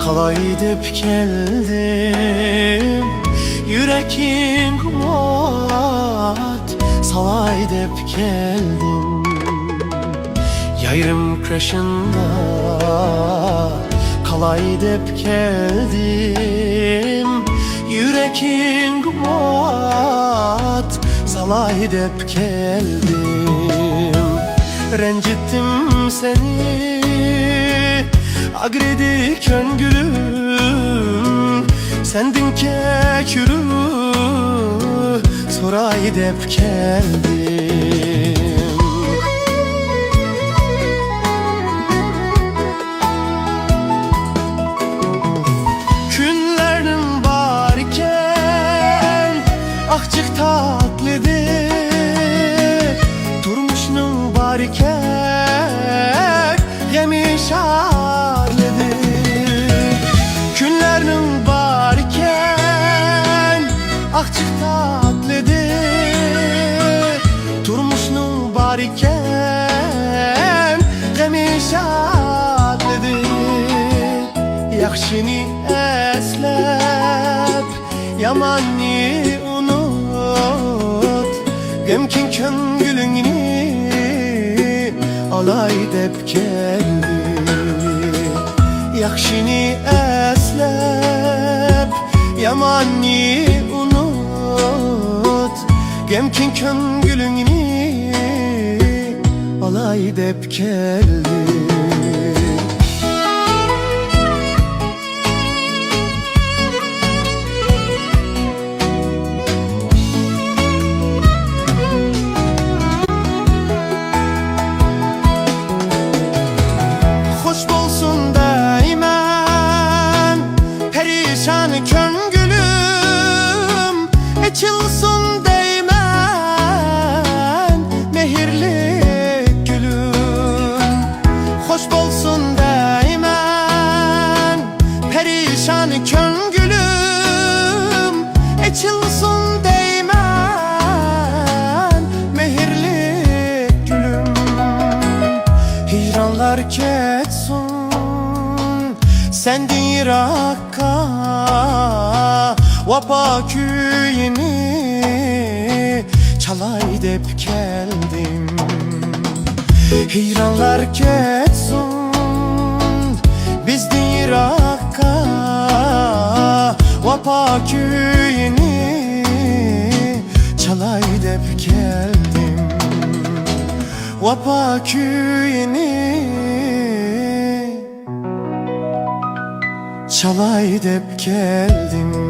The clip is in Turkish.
Kalay dep geldim, yüreğim kumat. Salay dep geldim, yayrım kreşinde. Kalay dep geldim, yüreğim kumat. Salay dep geldim, rencittim seni, agredi köngülüm. Sendin kekürü, soray dep geldim. Günlerin var iken akçık tatlıdır, durmuşnun var iken gemi şarlıdır. Günlerin var iken akçık tatlıdır, durmuşnun var iken gemi şarlıdır. Yaxşını eslep, yamanı unut. Gemkin köngülünü alay dep geldim. Yaxşını eslep, yamanı unut. Gemkin köngülünü alay dep geldim. Köngülüm açılsın değmen, mehirli gülüm. Hoş bolsun değmen, perişan köngülüm. Açılsın değmen, mehirli gülüm. Hicranlar ketsun, sendin Irak'a, Vapa köyünü çalay dep geldim. Hicranlar ketsun, bizdin Irak'a, Vapa köyünü çalay dep geldim. Vapa köyünü çalay dep geldim.